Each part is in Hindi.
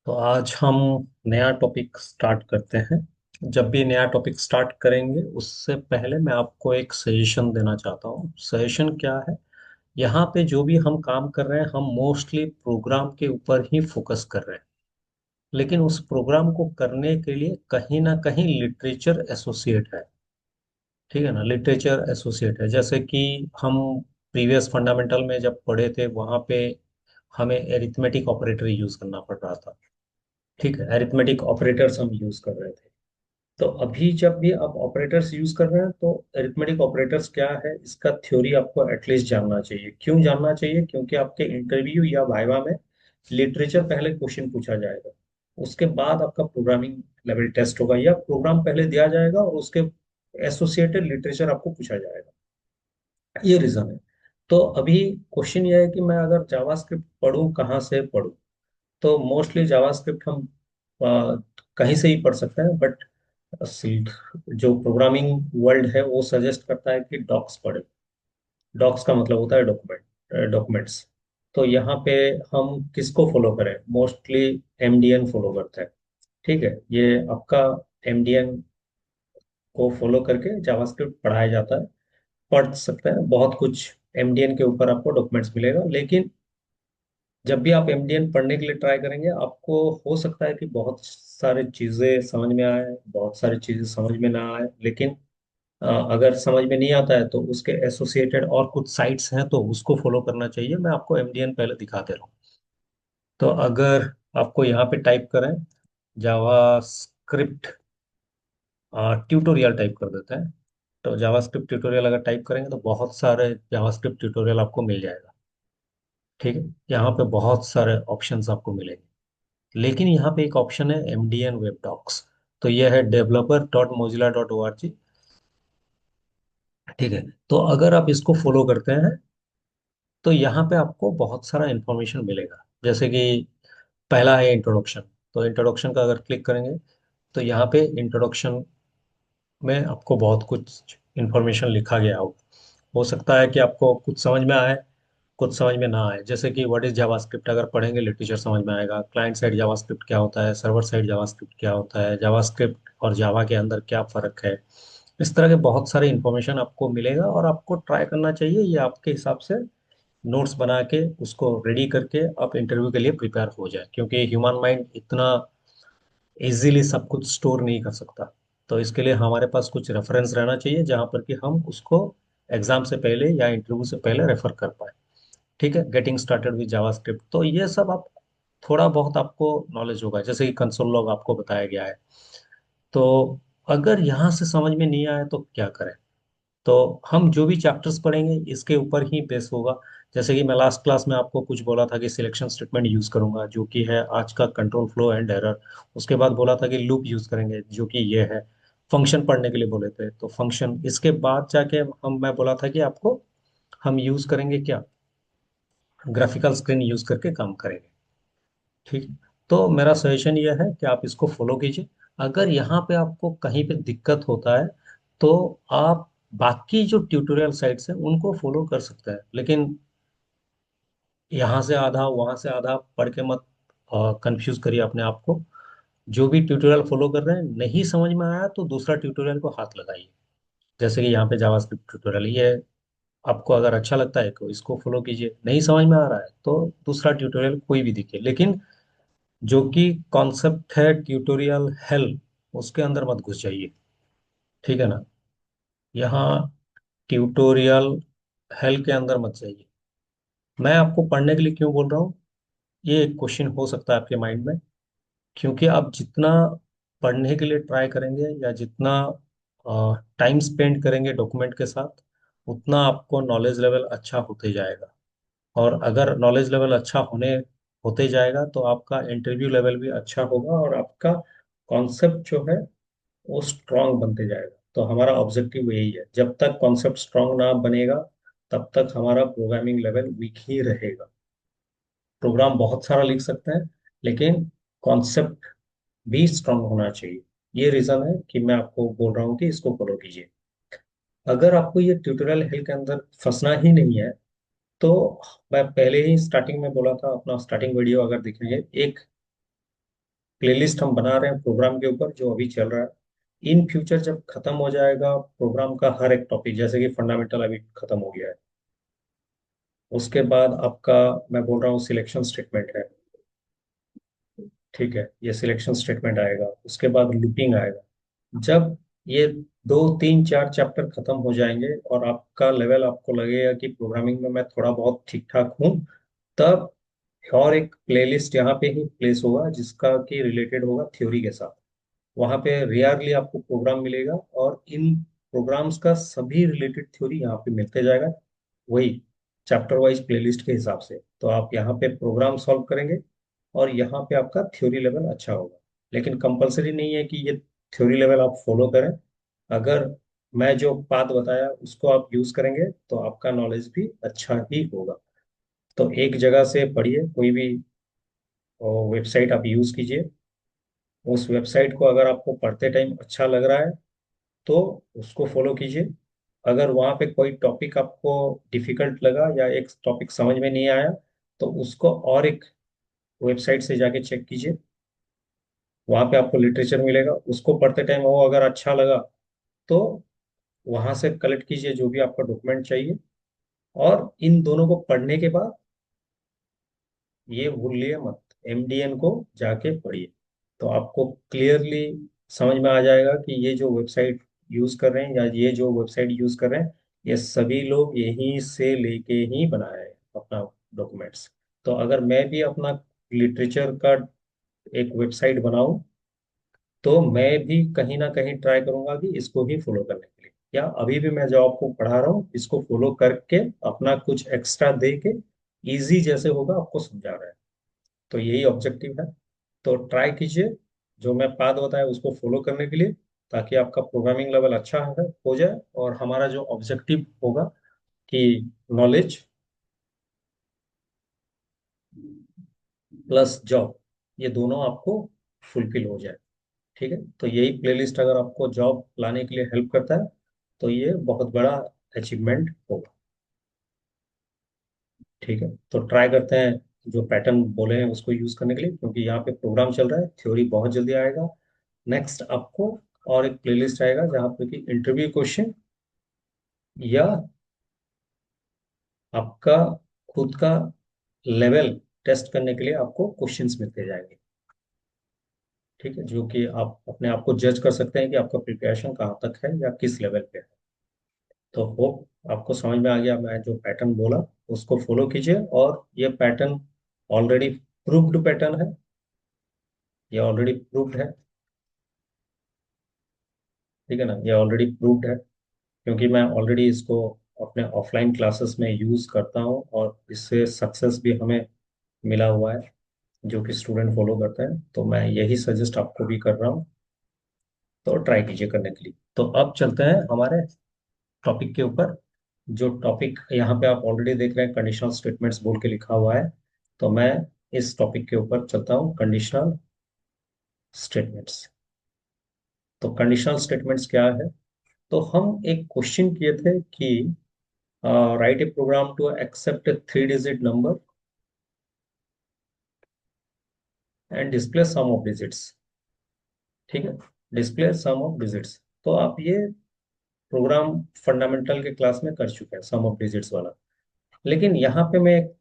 तो आज हम नया टॉपिक स्टार्ट करते हैं। जब भी नया टॉपिक स्टार्ट करेंगे उससे पहले मैं आपको एक सजेशन देना चाहता हूँ। सजेशन क्या है? यहाँ पे जो भी हम काम कर रहे हैं हम मोस्टली प्रोग्राम के ऊपर ही फोकस कर रहे हैं। लेकिन उस प्रोग्राम को करने के लिए कहीं ना कहीं लिटरेचर एसोसिएट है। ठीक है ना, लिटरेचर एसोसिएट है। जैसे कि हम प्रीवियस फंडामेंटल में जब पढ़े थे वहाँ पे हमें एरिथमेटिक ऑपरेटर यूज करना पड़ रहा था। ठीक है, एरिथमेटिक ऑपरेटर्स हम यूज कर रहे थे। तो अभी जब भी आप ऑपरेटर्स यूज कर रहे हैं तो एरिथमेटिक ऑपरेटर्स क्या है इसका थ्योरी आपको एटलीस्ट जानना चाहिए। क्यों जानना चाहिए? क्योंकि आपके इंटरव्यू या वाइवा में लिटरेचर पहले क्वेश्चन पूछा जाएगा। उसके बाद आपका प्रोग्रामिंग लेवल टेस्ट होगा या प्रोग्राम पहले दिया जाएगा और उसके एसोसिएटेड लिटरेचर आपको पूछा जाएगा। ये रीजन है। तो अभी क्वेश्चन ये है कि मैं अगर जावास्क्रिप्ट पढूं कहाँ से पढूं। तो मोस्टली जावास्क्रिप्ट हम अ, कहीं से ही पढ़ सकते हैं, बट जो प्रोग्रामिंग वर्ल्ड है वो सजेस्ट करता है कि डॉक्स पढ़े। डॉक्स का मतलब होता है डॉक्यूमेंट्स। तो यहाँ पे हम किसको फॉलो करें? मोस्टली एमडीएन फॉलो करते हैं। ठीक है, ये आपका एमडीएन को फॉलो करके जावास्क्रिप्ट पढ़ाया जाता है। पढ़ सकते हैं बहुत कुछ। एमडीएन के ऊपर आपको डॉक्यूमेंट्स मिलेगा। लेकिन जब भी आप एमडीएन पढ़ने के लिए ट्राई करेंगे आपको हो सकता है कि बहुत सारी चीजें समझ में आए, बहुत सारी चीजें समझ में ना आए। लेकिन अगर समझ में नहीं आता है तो उसके एसोसिएटेड और कुछ साइट्स हैं तो उसको फॉलो करना चाहिए। मैं आपको एमडीएन पहले दिखाते रहूँ। तो अगर आपको यहाँ पे टाइप करें जावा स्क्रिप्ट ट्यूटोरियल टाइप कर देते हैं। तो जावास्क्रिप्ट ट्यूटोरियल अगर टाइप करेंगे तो बहुत सारे जावास्क्रिप्ट ट्यूटोरियल आपको मिल जाएगा। ठीक है, यहाँ पे बहुत सारे ऑप्शंस आपको मिलेंगे। लेकिन यहाँ पे एक ऑप्शन है एमडीएन वेब डॉक्स। तो यह है developer.mozilla.org। ठीक है, तो अगर आप इसको फॉलो करते हैं तो यहाँ पे आपको बहुत सारा इंफॉर्मेशन मिलेगा। जैसे कि पहला है इंट्रोडक्शन। तो इंट्रोडक्शन का अगर क्लिक करेंगे तो यहाँ पे इंट्रोडक्शन में आपको बहुत कुछ इंफॉर्मेशन लिखा गया हो सकता है कि आपको कुछ समझ में आए, कुछ समझ में ना आए। जैसे कि व्हाट इज जावास्क्रिप्ट अगर पढ़ेंगे लिटरेचर समझ में आएगा। क्लाइंट साइड जावास्क्रिप्ट क्या होता है, सर्वर साइड जावास्क्रिप्ट क्या होता है, जावास्क्रिप्ट और जावा के अंदर क्या फर्क है। इस तरह के बहुत सारे इंफॉर्मेशन आपको मिलेगा और आपको ट्राई करना चाहिए। ये आपके हिसाब से नोट्स बना के उसको रेडी करके आप इंटरव्यू के लिए प्रिपेयर हो जाए, क्योंकि ह्यूमन माइंड इतना इजीली सब कुछ स्टोर नहीं कर सकता। तो इसके लिए हमारे पास कुछ रेफरेंस रहना चाहिए जहां पर कि हम उसको एग्जाम से पहले या इंटरव्यू से पहले रेफर कर पाए। ठीक है, गेटिंग स्टार्टेड विद जावास्क्रिप्ट, तो ये सब आप थोड़ा बहुत आपको नॉलेज होगा। जैसे कि कंसोल लॉग आपको बताया गया है। तो अगर यहाँ से समझ में नहीं आया तो क्या करें? तो हम जो भी चैप्टर्स पढ़ेंगे इसके ऊपर ही बेस होगा। जैसे कि मैं लास्ट क्लास में आपको कुछ बोला था कि सिलेक्शन स्टेटमेंट यूज करूंगा जो कि है आज का कंट्रोल फ्लो एंड एरर। उसके बाद बोला था कि लूप यूज करेंगे जो कि ये है। फंक्शन पढ़ने के लिए बोले थे तो फंक्शन। इसके बाद जाके हम मैं बोला था कि आपको हम यूज करेंगे क्या, ग्राफिकल स्क्रीन यूज करके काम करेंगे। ठीक। तो मेरा सजेशन ये है कि आप इसको फॉलो कीजिए। अगर यहाँ पे आपको कहीं पे दिक्कत होता है तो आप बाकी जो ट्यूटोरियल साइट्स हैं उनको फॉलो कर सकते हैं। लेकिन यहाँ से आधा वहाँ से आधा पढ़ के मत कंफ्यूज करिए अपने आप को। जो भी ट्यूटोरियल फॉलो कर रहे हैं नहीं समझ में आया तो दूसरा ट्यूटोरियल को हाथ लगाइए। जैसे कि यहाँ पे जावास्क्रिप्ट ट्यूटोरियल ये है, आपको अगर अच्छा लगता है तो इसको फॉलो कीजिए। नहीं समझ में आ रहा है तो दूसरा ट्यूटोरियल कोई भी दिखे, लेकिन जो कि कॉन्सेप्ट है ट्यूटोरियल हेल उसके अंदर मत घुस जाइए। ठीक है ना, यहाँ ट्यूटोरियल हेल के अंदर मत जाइए। मैं आपको पढ़ने के लिए क्यों बोल रहा हूँ, ये एक क्वेश्चन हो सकता है आपके माइंड में। क्योंकि आप जितना पढ़ने के लिए ट्राई करेंगे या जितना टाइम स्पेंड करेंगे डॉक्यूमेंट के साथ उतना आपको नॉलेज लेवल अच्छा होते जाएगा। और अगर नॉलेज लेवल अच्छा होते जाएगा तो आपका इंटरव्यू लेवल भी अच्छा होगा और आपका कॉन्सेप्ट जो है वो स्ट्रांग बनते जाएगा। तो हमारा ऑब्जेक्टिव यही है, जब तक कॉन्सेप्ट स्ट्रांग ना बनेगा तब तक हमारा प्रोग्रामिंग लेवल वीक ही रहेगा। प्रोग्राम बहुत सारा लिख सकते हैं लेकिन कॉन्सेप्ट भी स्ट्रांग होना चाहिए। ये रीजन है कि मैं आपको बोल रहा हूँ कि इसको फॉलो कीजिए। अगर आपको ये ट्यूटोरियल हेल के अंदर फंसना ही नहीं है तो मैं पहले ही स्टार्टिंग में बोला था, अपना स्टार्टिंग वीडियो अगर देखेंगे एक प्लेलिस्ट हम बना रहे हैं प्रोग्राम के ऊपर जो अभी चल रहा है। इन फ्यूचर जब खत्म हो जाएगा प्रोग्राम का हर एक टॉपिक, जैसे कि फंडामेंटल अभी खत्म हो गया है, उसके बाद आपका, मैं बोल रहा हूँ सिलेक्शन स्टेटमेंट है, ठीक है, ये सिलेक्शन स्टेटमेंट आएगा, उसके बाद लूपिंग आएगा। जब ये 2 3 4 चैप्टर खत्म हो जाएंगे और आपका लेवल, आपको लगेगा कि प्रोग्रामिंग में मैं थोड़ा बहुत ठीक ठाक हूँ, तब और एक प्लेलिस्ट यहाँ पे ही प्लेस होगा जिसका कि रिलेटेड होगा थ्योरी के साथ। वहाँ पे रेयरली आपको प्रोग्राम मिलेगा, और इन प्रोग्राम्स का सभी रिलेटेड थ्योरी यहाँ पे मिलते जाएगा, वही चैप्टर वाइज प्लेलिस्ट के हिसाब से। तो आप यहाँ पे प्रोग्राम सॉल्व करेंगे और यहाँ पे आपका थ्योरी लेवल अच्छा होगा। लेकिन कंपलसरी नहीं है कि ये थ्योरी लेवल आप फॉलो करें। अगर मैं जो पाथ बताया उसको आप यूज करेंगे तो आपका नॉलेज भी अच्छा ही होगा। तो एक जगह से पढ़िए, कोई भी वेबसाइट आप यूज कीजिए, उस वेबसाइट को अगर आपको पढ़ते टाइम अच्छा लग रहा है तो उसको फॉलो कीजिए। अगर वहाँ पे कोई टॉपिक आपको डिफिकल्ट लगा या एक टॉपिक समझ में नहीं आया, तो उसको और एक वेबसाइट से जाके चेक कीजिए, वहाँ पे आपको लिटरेचर मिलेगा, उसको पढ़ते टाइम वो अगर अच्छा लगा तो वहाँ से कलेक्ट कीजिए जो भी आपका डॉक्यूमेंट चाहिए। और इन दोनों को पढ़ने के बाद ये भूलिए मत, एमडीएन को जाके पढ़िए, तो आपको क्लियरली समझ में आ जाएगा कि ये जो वेबसाइट यूज कर रहे हैं या ये जो वेबसाइट यूज कर रहे हैं, ये सभी लोग यहीं से लेके ही बनाया है अपना डॉक्यूमेंट्स। तो अगर मैं भी अपना लिटरेचर का एक वेबसाइट बनाऊं, तो मैं भी कहीं ना कहीं ट्राई करूंगा कि इसको ही फॉलो करने के लिए, या अभी भी मैं जो आपको पढ़ा रहा हूँ इसको फॉलो करके अपना कुछ एक्स्ट्रा दे के इजी जैसे होगा आपको समझा रहा है। तो यही ऑब्जेक्टिव है। तो ट्राई कीजिए जो मैं पाथ बताया उसको फॉलो करने के लिए, ताकि आपका प्रोग्रामिंग लेवल अच्छा है हो जाए, और हमारा जो ऑब्जेक्टिव होगा कि नॉलेज प्लस जॉब, ये दोनों आपको फुलफिल हो जाए। ठीक है, तो यही प्लेलिस्ट अगर आपको जॉब लाने के लिए हेल्प करता है तो ये बहुत बड़ा अचीवमेंट होगा। ठीक है, तो ट्राई करते हैं जो पैटर्न बोले हैं उसको यूज करने के लिए, क्योंकि यहाँ पे प्रोग्राम चल रहा है, थ्योरी बहुत जल्दी आएगा। नेक्स्ट आपको और एक प्लेलिस्ट आएगा जहाँ पे कि इंटरव्यू क्वेश्चन या आपका खुद का लेवल टेस्ट करने के लिए आपको क्वेश्चंस मिलते जाएंगे। ठीक है, जो कि आप अपने आप को जज कर सकते हैं कि आपका प्रिपरेशन कहाँ तक है या किस लेवल पे है। तो होप आपको समझ में आ गया, मैं जो पैटर्न बोला उसको फॉलो कीजिए, और ये पैटर्न ऑलरेडी प्रूव्ड पैटर्न है, ये ऑलरेडी प्रूव्ड है। ठीक है ना, ये ऑलरेडी प्रूव्ड है, क्योंकि मैं ऑलरेडी इसको अपने ऑफलाइन क्लासेस में यूज करता हूँ और इससे सक्सेस भी हमें मिला हुआ है, जो कि स्टूडेंट फॉलो करते हैं। तो मैं यही सजेस्ट आपको भी कर रहा हूँ, तो ट्राई कीजिए करने के लिए। तो अब चलते हैं हमारे टॉपिक के ऊपर। जो टॉपिक यहाँ पे आप ऑलरेडी देख रहे हैं कंडीशनल स्टेटमेंट्स बोल के लिखा हुआ है, तो मैं इस टॉपिक के ऊपर चलता हूँ, कंडीशनल स्टेटमेंट्स। तो कंडीशनल स्टेटमेंट्स क्या है? तो हम एक क्वेश्चन किए थे कि write a program to accept a 3 digit number and display sum of digits. ठीक है, डिस्प्ले सम ऑफ डिजिट्स। तो आप ये प्रोग्राम फंडामेंटल के क्लास में कर चुके हैं, सम ऑफ डिजिट्स वाला। लेकिन यहाँ पे मैं एक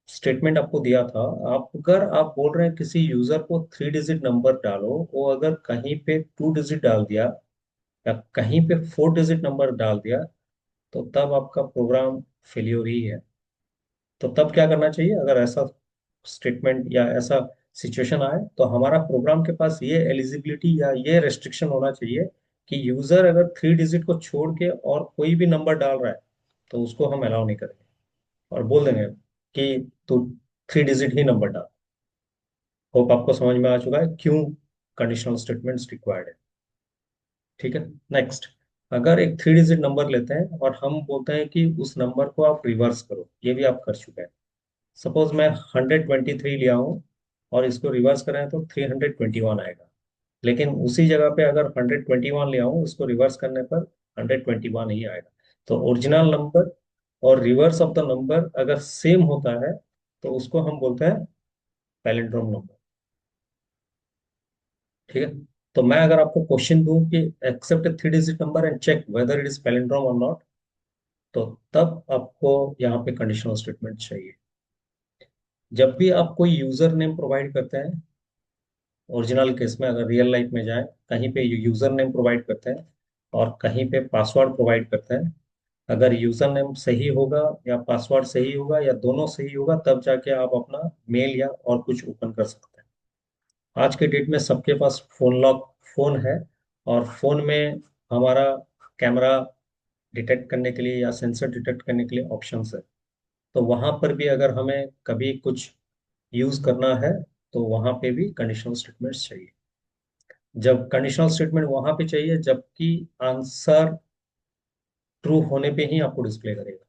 स्टेटमेंट आपको दिया था, आप अगर आप बोल रहे हैं किसी यूजर को 3 डिजिट नंबर डालो, वो अगर कहीं पे 2 डिजिट डाल दिया या कहीं पे 4 डिजिट नंबर डाल दिया, तो तब आपका प्रोग्राम फेल्योर ही है। तो तब क्या करना चाहिए अगर ऐसा स्टेटमेंट या ऐसा सिचुएशन आए? तो हमारा प्रोग्राम के पास ये एलिजिबिलिटी या ये रेस्ट्रिक्शन होना चाहिए कि यूजर अगर 3 डिजिट को छोड़ के और कोई भी नंबर डाल रहा है तो उसको हम अलाउ नहीं करेंगे, और बोल देंगे कि तू 3 डिजिट ही नंबर डाल। होप आपको समझ में आ चुका है क्यों कंडीशनल स्टेटमेंट्स रिक्वायर्ड है। ठीक है, नेक्स्ट, अगर एक 3 डिजिट नंबर लेते हैं और हम बोलते हैं कि उस नंबर को आप रिवर्स करो, ये भी आप कर चुके हैं। सपोज मैं 123 लिया हूँ और इसको रिवर्स करें तो 321 आएगा। लेकिन उसी जगह पे अगर 121 लिया हूँ, उसको रिवर्स करने पर 121 ही आएगा। तो ओरिजिनल नंबर और रिवर्स ऑफ द नंबर अगर सेम होता है तो उसको हम बोलते हैं पैलिंड्रोम नंबर। ठीक है। तो मैं अगर आपको क्वेश्चन दूं कि accept a three digit number and check whether it is palindrome और नॉट, तो तब आपको यहाँ पे कंडीशनल स्टेटमेंट चाहिए। जब भी आप कोई यूजर नेम प्रोवाइड करते हैं, ओरिजिनल केस में अगर रियल लाइफ में जाए, कहीं पे यूजर नेम प्रोवाइड करते हैं और कहीं पे पासवर्ड प्रोवाइड करते हैं, अगर यूजर नेम सही होगा या पासवर्ड सही होगा या दोनों सही होगा, तब जाके आप अपना मेल या और कुछ ओपन कर सकते हैं। आज के डेट में सबके पास फोन लॉक फोन है, और फोन में हमारा कैमरा डिटेक्ट करने के लिए या सेंसर डिटेक्ट करने के लिए ऑप्शंस है। तो वहां पर भी अगर हमें कभी कुछ यूज करना है, तो वहां पे भी कंडीशनल स्टेटमेंट्स चाहिए। जब कंडीशनल स्टेटमेंट वहां पे चाहिए जबकि आंसर ट्रू होने पे ही आपको डिस्प्ले करेगा।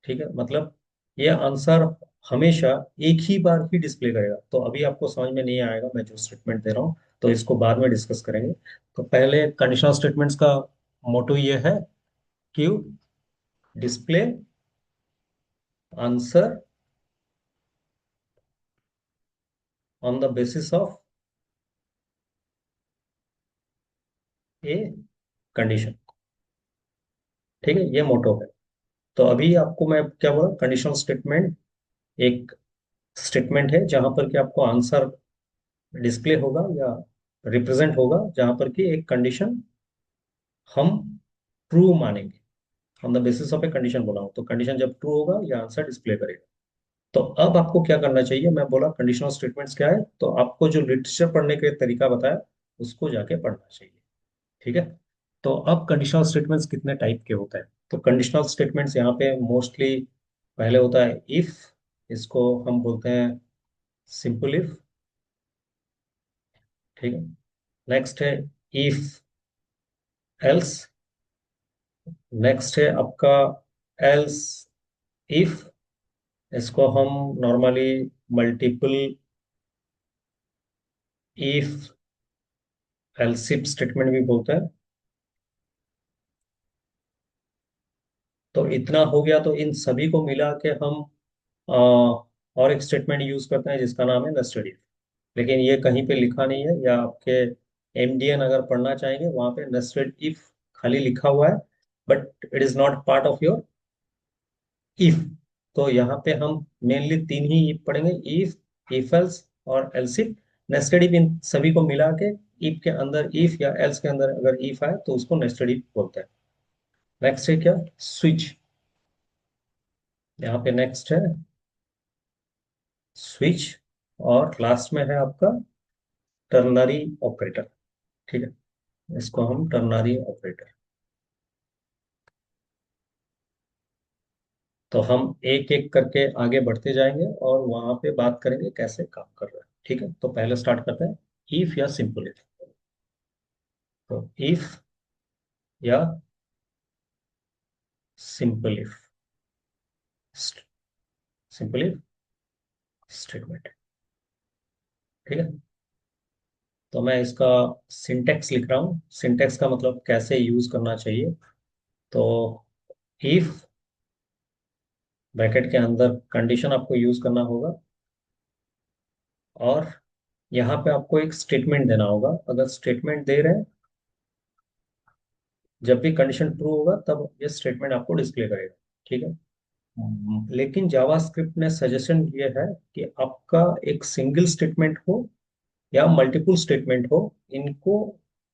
ठीक है, मतलब ये आंसर हमेशा एक ही बार ही डिस्प्ले करेगा। तो अभी आपको समझ में नहीं आएगा मैं जो स्टेटमेंट दे रहा हूँ, तो इसको बाद में डिस्कस करेंगे। तो पहले कंडीशनल स्टेटमेंट्स का मोटो ये है कि display answer on the basis of a condition. ठीक है, ये मोटो है। तो अभी आपको मैं क्या बोला, कंडीशनल स्टेटमेंट एक स्टेटमेंट है जहां पर कि आपको आंसर डिस्प्ले होगा या रिप्रेजेंट होगा, जहां पर कि एक कंडीशन हम ट्रू मानेंगे। On the basis of a condition बोला हूं, तो कंडीशन जब ट्रू होगा या आंसर डिस्प्ले करेगा। तो अब आपको क्या करना चाहिए, मैं बोला कंडीशनल स्टेटमेंट्स क्या है, तो आपको जो लिटरेचर पढ़ने का तरीका बताया उसको जाके पढ़ना चाहिए। ठीक है। तो अब कंडीशनल स्टेटमेंट्स कितने टाइप के होते हैं, तो कंडीशनल स्टेटमेंट्स यहाँ पे मोस्टली पहले होता है इफ, इसको हम बोलते हैं सिंपल इफ। ठीक है। नेक्स्ट है इफ एल्स। नेक्स्ट है आपका एल्स इफ, इसको हम normally multiple if else if statement भी बोलते हैं। तो इतना हो गया, तो इन सभी को मिला के हम और एक स्टेटमेंट यूज करते हैं जिसका नाम है नेस्टेड इफ। लेकिन ये कहीं पे लिखा नहीं है, या आपके एमडीएन अगर पढ़ना चाहेंगे वहां पे नेस्टेड इफ खाली लिखा हुआ है, but it is not part of your if. तो यहाँ पे हम मेनली तीन ही इफ पढ़ेंगे, इफ, इफ एल्स और else if. Nested if in सभी को मिला के इफ के अंदर इफ या एल्स के अंदर अगर इफ आए तो उसको नेस्टेड इफ बोलते हैं। नेक्स्ट है क्या, स्विच। यहाँ पे नेक्स्ट है स्विच, और लास्ट में है आपका टर्नरी ऑपरेटर। ठीक है, इसको हम टर्नरी ऑपरेटर। तो हम एक एक करके आगे बढ़ते जाएंगे और वहां पे बात करेंगे कैसे काम कर रहा है। ठीक है, तो पहले स्टार्ट करते हैं इफ या सिंपल इफ। तो इफ या simple if, simple if statement. ठीक है। तो मैं इसका सिंटेक्स लिख रहा हूँ, सिंटेक्स का मतलब कैसे यूज करना चाहिए। तो इफ ब्रैकेट के अंदर कंडीशन आपको यूज करना होगा, और यहाँ पे आपको एक स्टेटमेंट देना होगा। अगर स्टेटमेंट दे रहे हैं, जब भी कंडीशन ट्रू होगा तब ये स्टेटमेंट आपको डिस्प्ले करेगा। ठीक है। लेकिन जावास्क्रिप्ट ने सजेशन ये है कि आपका एक सिंगल स्टेटमेंट हो या मल्टीपल स्टेटमेंट हो, इनको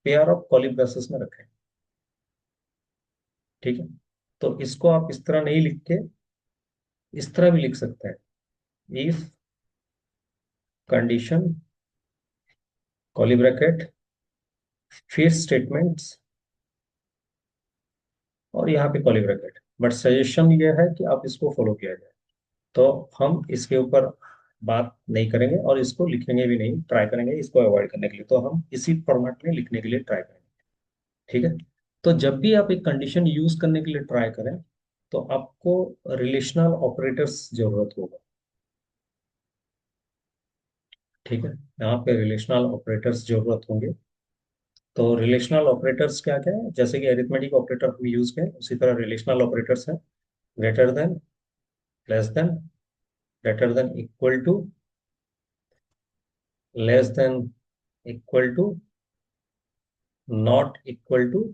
पेयर ऑफ कर्ली ब्रेसेस में रखें। ठीक है। तो इसको आप इस तरह नहीं लिख के इस तरह भी लिख सकते हैं, इफ कंडीशन कर्ली ब्रैकेट फिर स्टेटमेंट्स और यहाँ पे कर्ली ब्रैकेट। बट सजेशन ये है कि आप इसको फॉलो किया जाए। तो हम इसके ऊपर बात नहीं करेंगे और इसको लिखेंगे भी नहीं, ट्राई करेंगे इसको अवॉइड करने के लिए। तो हम इसी फॉर्मेट में लिखने के लिए ट्राई करेंगे। ठीक है। तो जब भी आप एक कंडीशन यूज करने के लिए ट्राई करें, तो आपको रिलेशनल ऑपरेटर्स जरूरत होगा। ठीक है, यहाँ पे रिलेशनल ऑपरेटर्स जरूरत होंगे। तो रिलेशनल ऑपरेटर्स क्या क्या है, जैसे कि अरिथमेटिक ऑपरेटर हम यूज करें उसी तरह रिलेशनल ऑपरेटर्स हैं। Greater than, less than, greater than equal to, less than equal to, not equal to,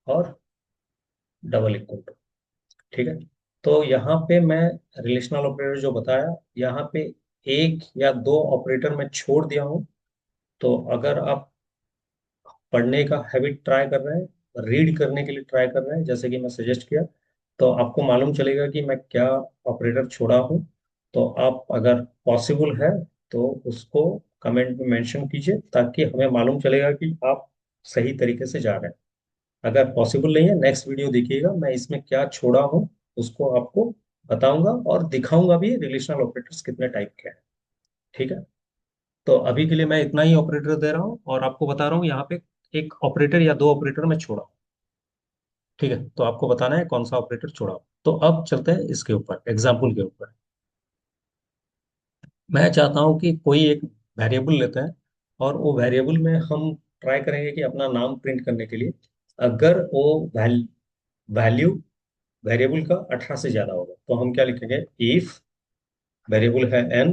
और डबल इक्वल टू। ठीक है। तो यहाँ पे मैं रिलेशनल ऑपरेटर जो बताया, यहाँ पे एक या दो ऑपरेटर मैं छोड़ दिया हूँ। तो अगर आप पढ़ने का हैबिट ट्राई कर रहे हैं, रीड करने के लिए ट्राई कर रहे हैं, जैसे कि मैं सजेस्ट किया, तो आपको मालूम चलेगा कि मैं क्या ऑपरेटर छोड़ा हूँ। तो आप अगर पॉसिबल है तो उसको कमेंट में मेंशन कीजिए, ताकि हमें मालूम चलेगा कि आप सही तरीके से जा रहे हैं। अगर पॉसिबल नहीं है, नेक्स्ट वीडियो देखिएगा, मैं इसमें क्या छोड़ा हूँ उसको आपको बताऊंगा और दिखाऊंगा भी रिलेशनल ऑपरेटर्स कितने टाइप के हैं। ठीक है। तो अभी के लिए मैं इतना ही ऑपरेटर दे रहा हूँ और आपको बता रहा हूँ यहाँ पे एक ऑपरेटर या दो ऑपरेटर मैं छोड़ा हूँ। ठीक है, तो आपको बताना है कौन सा ऑपरेटर छोड़ा हूँ। तो अब चलते हैं इसके ऊपर, एग्जाम्पल के ऊपर। मैं चाहता हूँ कि कोई एक वेरिएबल लेते हैं, और वो वेरिएबल में हम ट्राई करेंगे कि अपना नाम प्रिंट करने के लिए, अगर वो वैल्यू वेरिएबल का 18 से ज्यादा होगा, तो हम क्या लिखेंगे, इफ वेरिएबल है एन,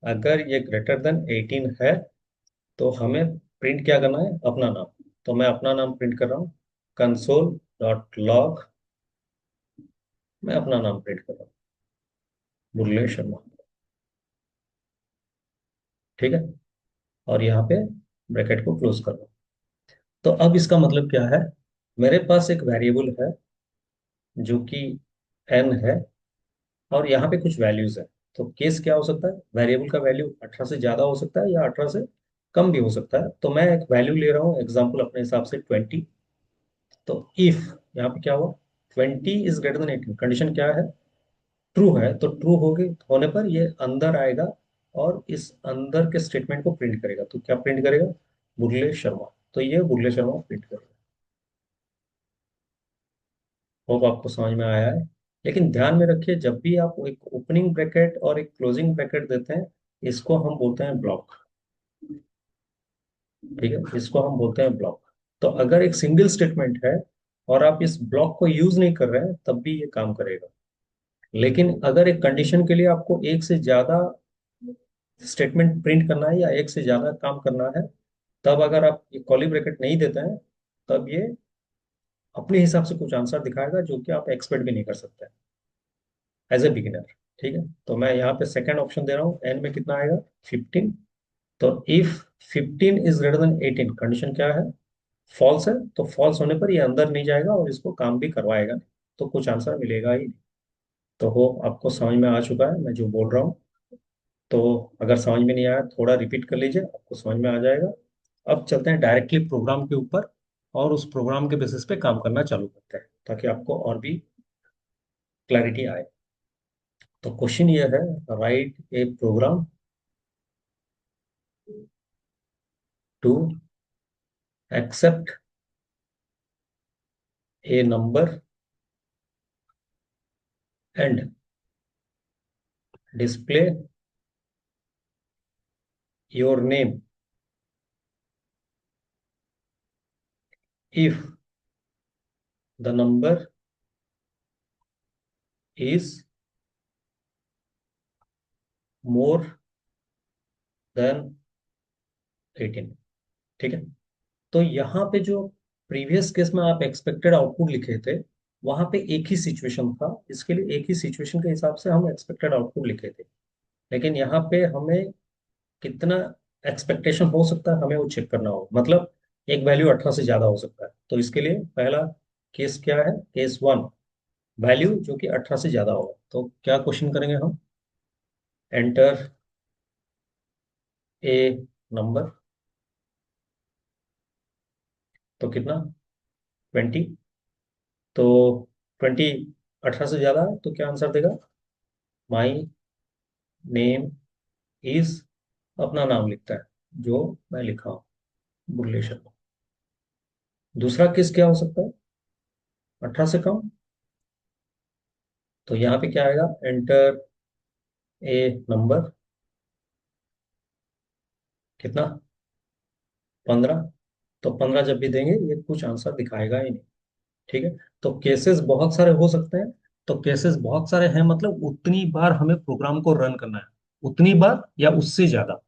अगर ये ग्रेटर देन 18 है, तो हमें प्रिंट क्या करना है, अपना नाम। तो मैं अपना नाम प्रिंट कर रहा हूँ, कंसोल डॉट लॉग, मैं अपना नाम प्रिंट कर रहा हूँ, मुरली शर्मा। ठीक है। और यहाँ पे ब्रैकेट को क्लोज कर रहा हूँ। तो अब इसका मतलब क्या है, मेरे पास एक वेरिएबल है जो कि एन है, और यहाँ पे कुछ वैल्यूज है। तो केस क्या हो सकता है, वेरिएबल का वैल्यू 18 से ज्यादा हो सकता है या 18 से कम भी हो सकता है। तो मैं एक वैल्यू ले रहा हूँ, एग्जांपल अपने हिसाब से 20। तो इफ यहाँ पे क्या हुआ, 20 इज ग्रेटर देन 18, कंडीशन क्या है, ट्रू है। तो ट्रू होने पर ये अंदर आएगा और इस अंदर के स्टेटमेंट को प्रिंट करेगा। तो क्या प्रिंट करेगा, बुल्ले शर्मा। तो ये बुल्ले शर्मा प्रिंट करेगा। होप आपको समझ में आया है। लेकिन ध्यान में रखिए, जब भी आप एक ओपनिंग ब्रैकेट और एक क्लोजिंग ब्रैकेट देते हैं, इसको हम बोलते हैं ब्लॉक। ठीक है, इसको हम बोलते हैं ब्लॉक। तो अगर एक सिंगल स्टेटमेंट है और आप इस ब्लॉक को यूज नहीं कर रहे हैं, तब भी ये काम करेगा। लेकिन अगर एक कंडीशन के लिए आपको एक से ज्यादा स्टेटमेंट प्रिंट करना है या एक से ज्यादा काम करना है, तब अगर आप ये कॉली ब्रैकेट नहीं देते हैं, तब ये अपने हिसाब से कुछ आंसर दिखाएगा जो कि आप एक्सपेक्ट भी नहीं कर सकते एज ए बिगिनर। ठीक है। तो मैं यहाँ पे सेकंड ऑप्शन दे रहा हूँ, एन में कितना आएगा, 15। तो if 15 is greater than 18, condition क्या है, फॉल्स है। तो फॉल्स होने पर ये अंदर नहीं जाएगा और इसको काम भी करवाएगा नहीं, तो कुछ आंसर मिलेगा ही नहीं। तो हो आपको समझ में आ चुका है मैं जो बोल रहा हूँ। तो अगर समझ में नहीं आया, थोड़ा रिपीट कर लीजिए, आपको समझ में आ जाएगा। अब चलते हैं डायरेक्टली प्रोग्राम के ऊपर, और उस प्रोग्राम के बेसिस पे काम करना चालू करते हैं, ताकि आपको और भी क्लैरिटी आए। तो क्वेश्चन ये है, write a program to accept a number and display your name if the number is more than 18। ठीक है। तो यहाँ पे जो प्रीवियस केस में आप एक्सपेक्टेड आउटपुट लिखे थे, वहां पे एक ही सिचुएशन था, इसके लिए एक ही सिचुएशन के हिसाब से हम एक्सपेक्टेड आउटपुट लिखे थे। लेकिन यहाँ पे हमें कितना एक्सपेक्टेशन हो सकता है, हमें वो चेक करना होगा। मतलब एक वैल्यू 18 से ज्यादा हो सकता है। तो इसके लिए पहला केस क्या है, केस वन, वैल्यू जो कि 18 से ज्यादा होगा। तो क्या क्वेश्चन करेंगे हम, एंटर ए नंबर, तो कितना, 20। तो 20 18 से ज्यादा है, तो क्या आंसर देगा, माई नेम इज, अपना नाम लिखता है जो मैं लिखा हूँ, बुल्ले शर्मा। दूसरा केस क्या हो सकता है, 18 से कम। तो यहाँ पे क्या आएगा, एंटर ए नंबर, कितना, 15। तो 15 जब भी देंगे, ये कुछ आंसर दिखाएगा ही नहीं। ठीक है। तो केसेस बहुत सारे हो सकते हैं। तो केसेस बहुत सारे हैं, मतलब उतनी बार हमें प्रोग्राम को रन करना है, उतनी बार या उससे ज्यादा।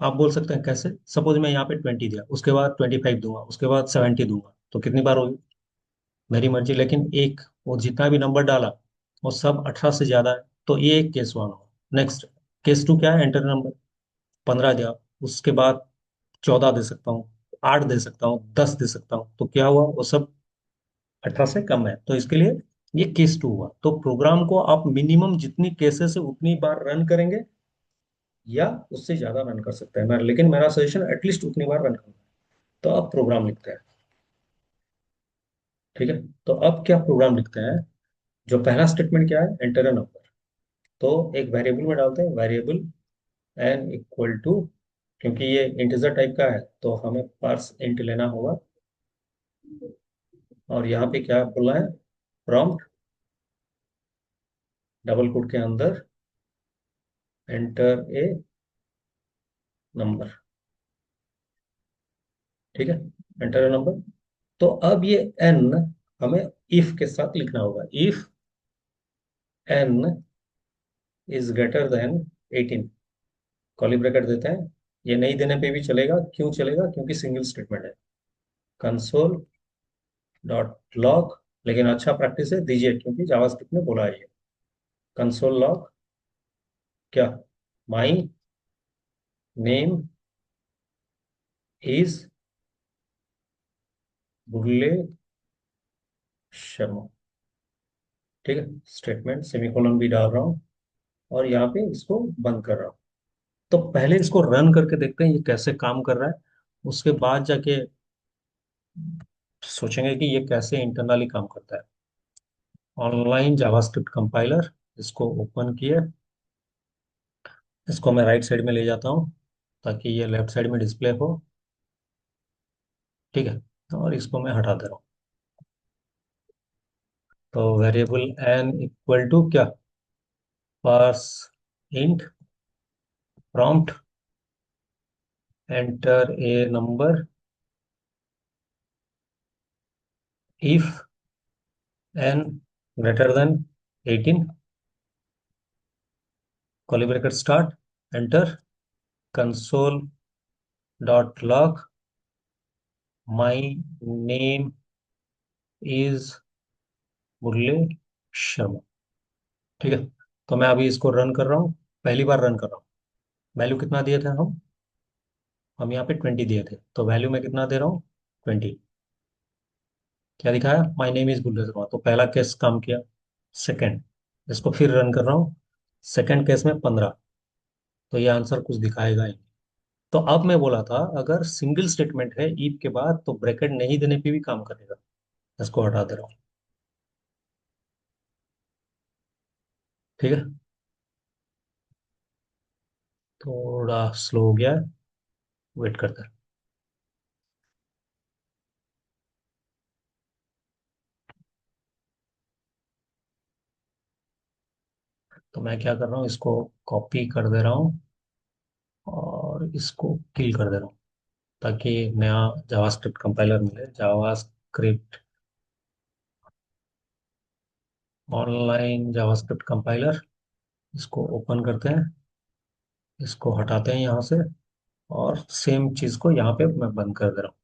आप बोल सकते हैं कैसे, सपोज मैं यहाँ पे 20 दिया, उसके बाद 25 दूंगा, उसके बाद 70 दूंगा, तो कितनी बार होगी? मेरी मर्जी। लेकिन एक, वो जितना भी नंबर डाला वो सब 18 से ज्यादा है, तो ये एक केस वन हुआ। नेक्स्ट, केस टू क्या है? एंटर नंबर, 15 दिया, उसके बाद 14 दे सकता हूँ, 8 दे सकता हूँ, 10 दे सकता हूँ, तो क्या हुआ? वो सब 18 से कम है, तो इसके लिए ये केस टू हुआ। तो प्रोग्राम को आप मिनिमम जितनी केसेस है उतनी बार रन करेंगे, या उससे ज्यादा रन कर सकते हैं मैं, लेकिन मेरा सजेशन एटलीस्ट उतनी बार रन करना। तो अब प्रोग्राम लिखते हैं। ठीक है, तो अब क्या प्रोग्राम लिखते हैं? जो पहला स्टेटमेंट क्या है? Enter a number. तो एक वेरिएबल में डालते हैं, वेरिएबल एन इक्वल टू, क्योंकि ये इंटीजर टाइप का है तो हमें पार्स इंट लेना होगा। और यहाँ पे क्या बोला है? प्रॉम्प्ट डबल कोट के अंदर एंटर ए नंबर। ठीक है, एंटर ए नंबर। तो अब ये एन हमें इफ के साथ लिखना होगा। If N is greater than 18, curly bracket देते हैं। ये नहीं देने पे भी चलेगा, क्यों चलेगा? क्योंकि सिंगल स्टेटमेंट है। कंसोल डॉट लॉग, लेकिन अच्छा प्रैक्टिस है दीजिए, क्योंकि जावास्क्रिप्ट ने बोला है ये। कंसोल लॉग क्या? My name is Bulle Sharma. ठीक है, स्टेटमेंट सेमीकोलन भी डाल रहा हूँ, और यहाँ पे इसको बंद कर रहा हूँ। तो पहले इसको रन करके देखते हैं ये कैसे काम कर रहा है, उसके बाद जाके सोचेंगे कि ये कैसे इंटरनली काम करता है। ऑनलाइन जावास्क्रिप्ट कंपाइलर, इसको ओपन किए, इसको मैं राइट साइड में ले जाता हूँ ताकि ये लेफ्ट साइड में डिस्प्ले हो। ठीक है, और इसको मैं हटा दे रहा हूँ। तो वेरिएबल एन इक्वल टू क्या? Parse int prompt enter a number if N greater than 18, curly bracket start, enter, console dot log my name is Murli Sharma. ठीक है, तो मैं अभी इसको रन कर रहा हूँ, पहली बार रन कर रहा हूँ। वैल्यू कितना दिए थे हम यहाँ पे 20 दिए थे, तो वैल्यू मैं कितना दे रहा हूँ? 20। क्या दिखाया? My name is Bulle Sharma, तो पहला केस काम किया। सेकंड, इसको फिर रन कर रहा हूँ, सेकंड केस में 15, तो ये आंसर कुछ दिखाएगा ही नहीं। तो अब मैं बोला था अगर सिंगल स्टेटमेंट है ईफ के बाद तो ब्रैकेट नहीं देने पे भी काम करेगा। इसको हटा दे रहा हूँ। ठीक है, थोड़ा स्लो हो गया है, वेट करते हैं। तो मैं क्या कर रहा हूँ, इसको कॉपी कर दे रहा हूँ और इसको किल कर दे रहा हूँ, ताकि नया जावास्क्रिप्ट कंपाइलर मिले। जावास्क्रिप्ट ऑनलाइन जावास्क्रिप्ट कंपाइलर, इसको ओपन करते हैं, इसको हटाते हैं यहाँ से, और सेम चीज को यहाँ पे मैं बंद कर दे रहा हूँ।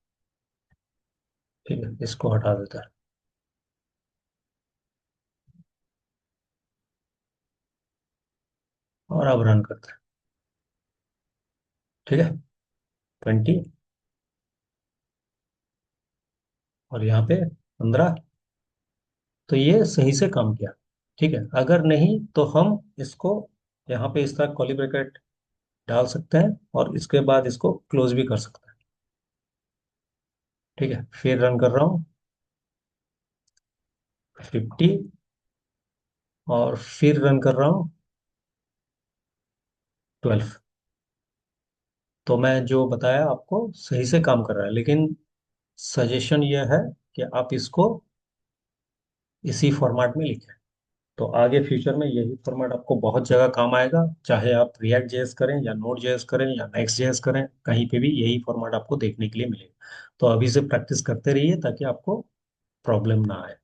ठीक है, इसको हटा देते हैं, और अब रन करते हैं। ठीक है, 20, और यहाँ पे 15, तो ये सही से काम किया। ठीक है, अगर नहीं तो हम इसको यहाँ पे इस तरह कर्ली ब्रैकेट डाल सकते हैं, और इसके बाद इसको क्लोज भी कर सकते हैं। ठीक है, फिर रन कर रहा हूँ, 50, और फिर रन कर रहा हूँ 12। तो मैं जो बताया आपको सही से काम कर रहा है, लेकिन सजेशन यह है कि आप इसको इसी फॉर्मेट में लिखें। तो आगे फ्यूचर में यही फॉर्मेट आपको बहुत जगह काम आएगा, चाहे आप रिएक्ट जेएस करें या नोड जेएस करें या नेक्स्ट जेएस करें, कहीं पे भी यही फॉर्मेट आपको देखने के लिए मिलेगा। तो अभी से प्रैक्टिस करते रहिए ताकि आपको प्रॉब्लम ना आए।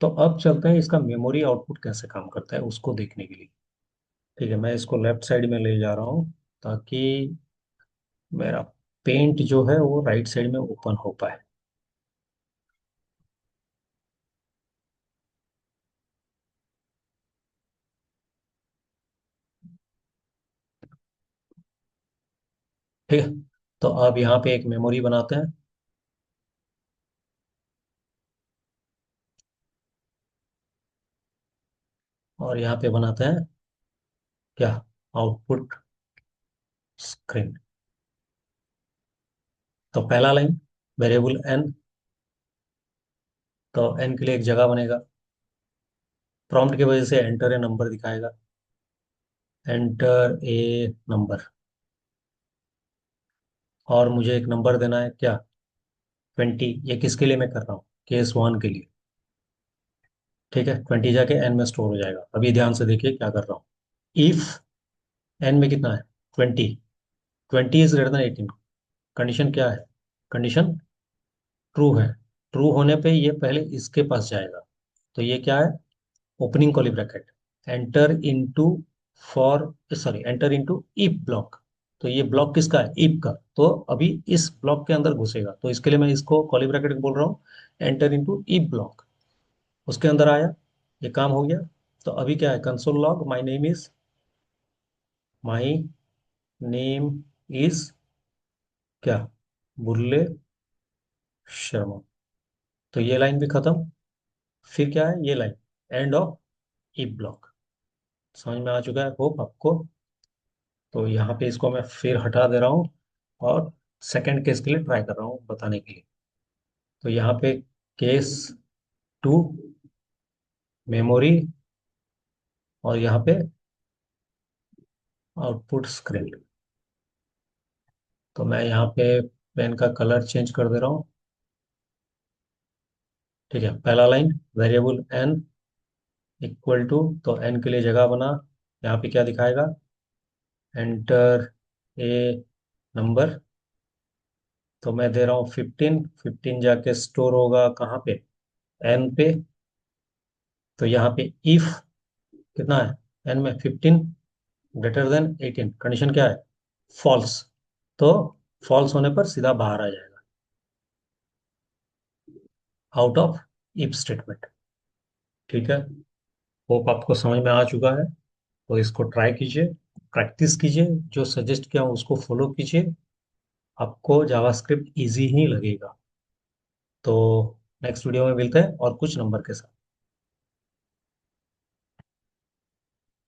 तो अब चलते हैं इसका मेमोरी आउटपुट कैसे काम करता है उसको देखने के लिए। ठीक है, मैं इसको लेफ्ट साइड में ले जा रहा हूँ ताकि मेरा पेंट जो है वो राइट साइड में ओपन हो पाए। ठीक है, तो अब यहाँ पे एक मेमोरी बनाते हैं। और यहाँ पे बनाते हैं क्या, आउटपुट स्क्रीन। तो पहला लाइन, वेरिएबल एन, तो एन के लिए एक जगह बनेगा। प्रॉम्प्ट की वजह से एंटर ए नंबर दिखाएगा, एंटर ए नंबर। और मुझे एक नंबर देना है क्या, 20। ये किसके लिए मैं कर रहा हूँ, केस वन के लिए। ठीक है, 20 जाके एन में स्टोर हो जाएगा। अभी ध्यान से देखिए क्या कर रहा हूँ। इफ एन में कितना है, 20, 20 इज ग्रेटर देन 18। कंडीशन क्या है, कंडीशन ट्रू है। ट्रू होने पे ये पहले इसके पास जाएगा। तो ये क्या है, opening curly bracket, enter into, for, sorry, enter into if block. तो ये ब्लॉक किसका है, इफ का। तो अभी इस ब्लॉक के अंदर घुसेगा, तो इसके लिए मैं इसको कर्ली ब्रैकेट बोल रहा हूँ, एंटर इनटू इफ ब्लॉक। उसके अंदर आया, ये काम हो गया। तो अभी क्या है, console log my name is, my name is क्या, बुल्ले शर्मा। तो ये लाइन भी खत्म। फिर क्या है, ये line, end of if block. समझ में आ चुका है होप आपको। तो यहाँ पे इसको मैं फिर हटा दे रहा हूँ, और सेकंड केस के लिए ट्राई कर रहा हूँ बताने के लिए। तो यहाँ पे केस टू, मेमोरी, और यहाँ पे आउटपुट स्क्रीन। तो मैं यहाँ पे पेन का कलर चेंज कर दे रहा हूँ। ठीक है, पहला line, variable N equal to, तो एन के लिए जगह बना, यहाँ पे क्या दिखाएगा, एंटर ए नंबर। तो मैं दे रहा हूँ 15, 15 जाके स्टोर होगा कहाँ पे, एन पे। तो यहाँ पे इफ कितना है, एन में 15 ग्रेटर देन 18, कंडीशन क्या है, फॉल्स। तो फॉल्स होने पर सीधा बाहर आ जाएगा, आउट ऑफ इफ स्टेटमेंट। ठीक है, होप आपको समझ में आ चुका है। तो इसको ट्राई कीजिए, प्रैक्टिस कीजिए, जो सजेस्ट किया हूँ उसको फॉलो कीजिए। आपको जावास्क्रिप्ट इजी ही लगेगा। तो नेक्स्ट वीडियो में मिलते हैं और कुछ नंबर के साथ।